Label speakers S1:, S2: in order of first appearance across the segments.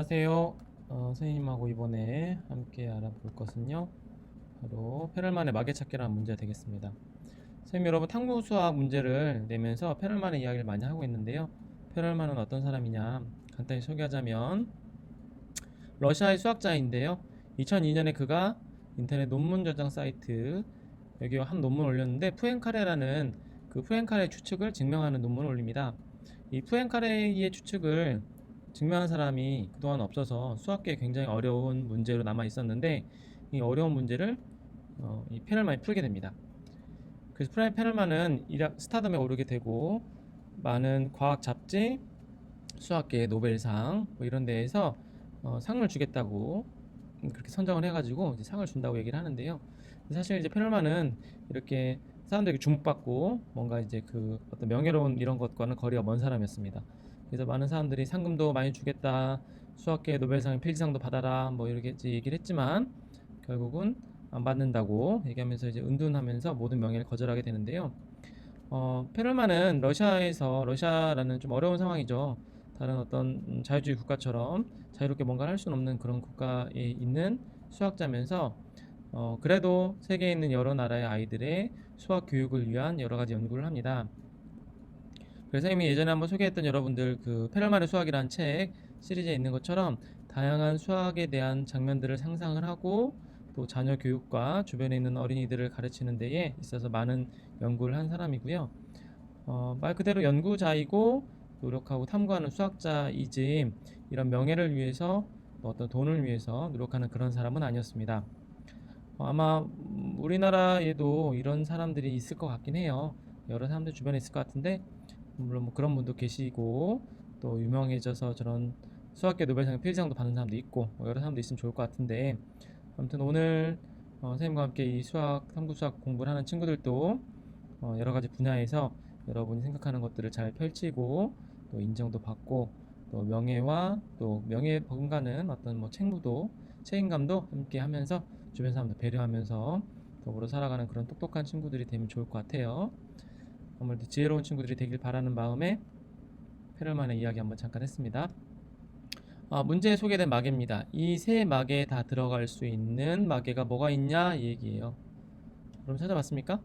S1: 안녕하세요. 선생님하고 이번에 함께 알아볼 것은요, 바로 페럴만의 마개찾기라는 문제가 되겠습니다. 선생님, 여러분 탐구 수학 문제를 내면서 페럴만의 이야기를 많이 하고 있는데요. 페럴만은 어떤 사람이냐? 간단히 소개하자면 러시아의 수학자인데요. 2002년에 그가 인터넷 논문 저장 사이트 여기 한 논문 을 올렸는데 푸엔카레라는 그 푸엔카레 추측을 증명하는 논문을 올립니다. 이 푸엔카레의 추측을 증명한 사람이 그동안 없어서 수학계에 굉장히 어려운 문제로 남아 있었는데 이 어려운 문제를 이 페럴만이 풀게 됩니다. 그래서 페럴만은 스타덤에 오르게 되고 많은 과학 잡지, 수학계 노벨상 뭐 이런 데에서 상을 주겠다고 그렇게 선정을 해가지고 이제 상을 준다고 얘기를 하는데요. 사실 이제 페럴만은 이렇게 사람들에게 주목받고 뭔가 이제 그 어떤 명예로운 이런 것과는 거리가 먼 사람이었습니다. 그래서 많은 사람들이 상금도 많이 주겠다, 수학계 노벨상 필지상도 받아라, 뭐 이렇게 얘기를 했지만 결국은 안 받는다고 얘기하면서 이제 은둔하면서 모든 명예를 거절하게 되는데요. 페럴만은 러시아라는 좀 어려운 상황이죠. 다른 어떤 자유주의 국가처럼 자유롭게 뭔가를 할 수는 없는 그런 국가에 있는 수학자면서 그래도 세계에 있는 여러 나라의 아이들의 수학 교육을 위한 여러 가지 연구를 합니다. 그래서 이미 예전에 한번 소개했던 여러분들 그 페럴만의 수학이라는 책 시리즈에 있는 것처럼 다양한 수학에 대한 장면들을 상상을 하고 또 자녀 교육과 주변에 있는 어린이들을 가르치는 데에 있어서 많은 연구를 한 사람이고요. 말 그대로 연구자이고 노력하고 탐구하는 수학자이지 이런 명예를 위해서 어떤 돈을 위해서 노력하는 그런 사람은 아니었습니다. 아마 우리나라에도 이런 사람들이 있을 것 같긴 해요. 여러 사람들 주변에 있을 것 같은데 물론 뭐 그런 분도 계시고 또 유명해져서 저런 수학계 노벨상 필지상도 받는 사람도 있고 뭐 여러 사람도 있으면 좋을 것 같은데 아무튼 오늘 선생님과 함께 이 탐구 수학 공부를 하는 친구들도 여러 가지 분야에서 여러분이 생각하는 것들을 잘 펼치고 또 인정도 받고 또 명예와 또 명예에 버금가는 어떤 뭐 책임감도 함께 하면서 주변 사람들 배려하면서 더불어 살아가는 그런 똑똑한 친구들이 되면 좋을 것 같아요. 아무래도 지혜로운 친구들이 되길 바라는 마음에 페럴만의 이야기 한번 잠깐 했습니다. 문제에 소개된 마개입니다. 이 세 마개에 다 들어갈 수 있는 마개가 뭐가 있냐 이 얘기예요. 그럼 찾아봤습니까?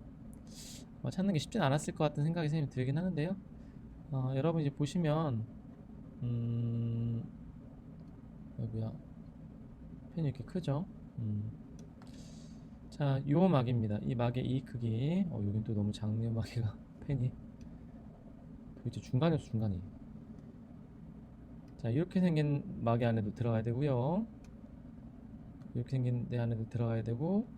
S1: 찾는 게 쉽진 않았을 것 같은 생각이 선생님 들긴 하는데요. 여러분 이제 보시면 여기야 펜이 이렇게 크죠? 자, 요 막입니다. 이 막의 이 크기. 여긴 또 너무 작네요, 막이가 펜이. 도대체 중간이었어, 중간이. 자, 이렇게 생긴 막의 안에도 들어가야 되고요. 이렇게 생긴 데 안에도 들어가야 되고,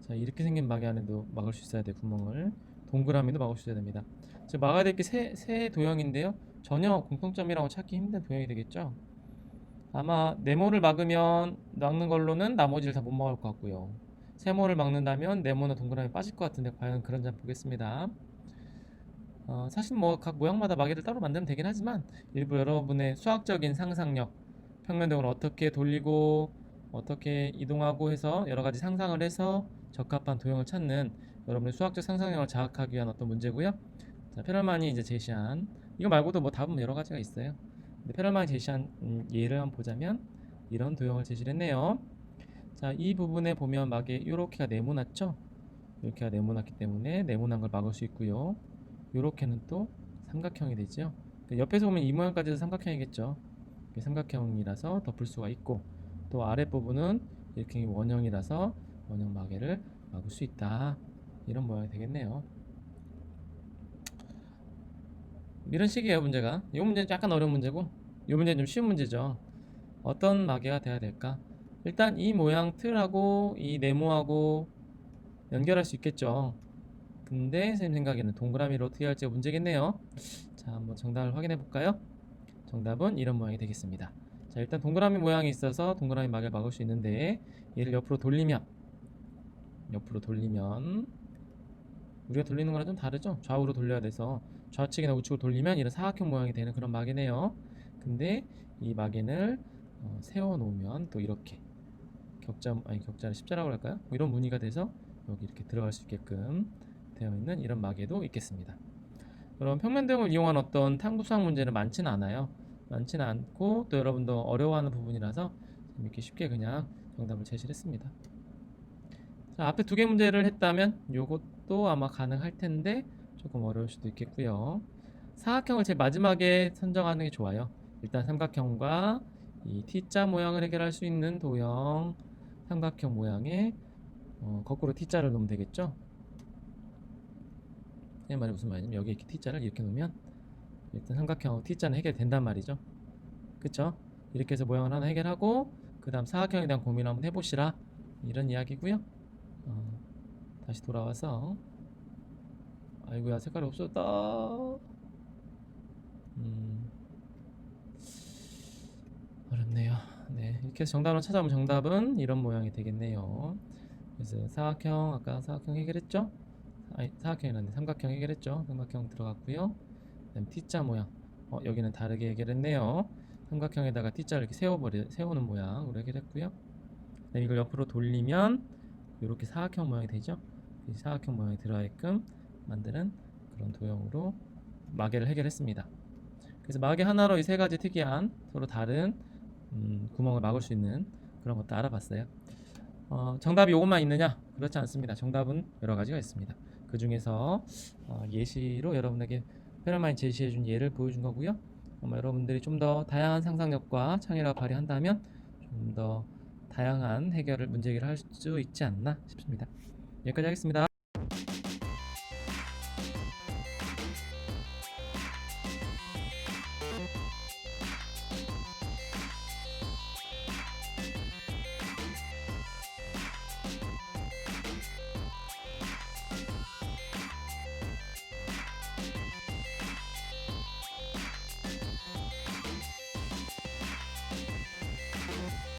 S1: 자, 이렇게 생긴 막의 안에도 막을 수 있어야 돼, 구멍을. 동그라미도 막을 수 있어야 됩니다. 지금 막아야 될 게 세 도형인데요. 전혀 공통점이라고 찾기 힘든 도형이 되겠죠? 아마 네모를 막는 걸로는 나머지를 다 못 막을 것 같고요. 세모를 막는다면 네모는 동그라미 빠질 것 같은데 과연 그런지 한번 보겠습니다. 사실 뭐 각 모양마다 마개를 따로 만들면 되긴 하지만 일부 여러분의 수학적인 상상력, 평면도를 어떻게 돌리고 어떻게 이동하고 해서 여러 가지 상상을 해서 적합한 도형을 찾는 여러분의 수학적 상상력을 자극하기 위한 어떤 문제고요. 자, 페럴만이 이제 제시한 이거 말고도 뭐 답은 여러 가지가 있어요. 근데 페럴만이 제시한 예를 한번 보자면 이런 도형을 제시를 했네요. 자, 이 부분에 보면 막에 이렇게가 네모났죠? 이렇게가 네모났기 때문에 네모난 걸 막을 수 있고요. 이렇게는 또 삼각형이 되죠. 옆에서 보면 이 모양까지도 삼각형이겠죠. 삼각형이라서 덮을 수가 있고 또 아랫부분은 이렇게 원형이라서 원형 마개를 막을 수 있다. 이런 모양이 되겠네요. 이런 식이에요, 문제가. 이 문제는 약간 어려운 문제고 이 문제는 좀 쉬운 문제죠. 어떤 마개가 돼야 될까? 일단 이 모양 틀하고 이 네모하고 연결할 수 있겠죠. 근데 선생님 생각에는 동그라미를 어떻게 할지가 문제겠네요. 자, 한번 정답을 확인해 볼까요? 정답은 이런 모양이 되겠습니다. 자, 일단 동그라미 모양이 있어서 동그라미 막을 막을 수 있는데 얘를 옆으로 돌리면 우리가 돌리는 거랑 좀 다르죠? 좌우로 돌려야 돼서 좌측이나 우측으로 돌리면 이런 사각형 모양이 되는 그런 막이네요. 근데 이 막인을 세워 놓으면 또 이렇게 격자를 십자라고 할까요? 뭐 이런 무늬가 돼서 여기 이렇게 들어갈 수 있게끔 되어 있는 이런 마개도 있겠습니다. 그럼 평면도형을 이용한 어떤 탐구 수학 문제는 많지는 않아요. 많지는 않고 또 여러분도 어려워하는 부분이라서 이렇게 쉽게 그냥 정답을 제시를 했습니다. 자, 앞에 두 개 문제를 했다면 요것도 아마 가능할 텐데 조금 어려울 수도 있겠고요. 사각형을 제일 마지막에 선정하는 게 좋아요. 일단 삼각형과 이 T자 모양을 해결할 수 있는 도형 삼각형 모양에 거꾸로 T자를 놓으면 되겠죠. 이 말이 무슨 말이냐면 여기 이렇게 T자를 이렇게 놓으면 일단 삼각형 T자는 해결된단 말이죠. 그쵸? 이렇게 해서 모양을 하나 해결하고 그 다음 사각형에 대한 고민 한번 해보시라 이런 이야기고요. 다시 돌아와서 아이고야 색깔이 없었다. 어렵네요. 네, 이렇게 해서 정답을 찾아보면 정답은 이런 모양이 되겠네요. 그래서 사각형 아까 사각형 해결했죠? 아니 사각형이란데 삼각형 해결했죠? 삼각형 들어갔고요. 그다음 T자 모양. 여기는 다르게 해결했네요. 삼각형에다가 T자를 이렇게 세우는 모양으로 해결했고요. 그다음 이걸 옆으로 돌리면 이렇게 사각형 모양이 되죠? 이 사각형 모양이 들어가게끔 만드는 그런 도형으로 마개를 해결했습니다. 그래서 마개 하나로 이 세 가지 특이한 서로 다른 구멍을 막을 수 있는 그런 것도 알아봤어요. 정답이 이것만 있느냐? 그렇지 않습니다. 정답은 여러 가지가 있습니다. 그 중에서 예시로 여러분에게 페럴만이 제시해준 예를 보여준 거고요. 아마 여러분들이 좀 더 다양한 상상력과 창의력을 발휘한다면 좀 더 다양한 문제 해결을 할 수 있지 않나 싶습니다. 여기까지 하겠습니다.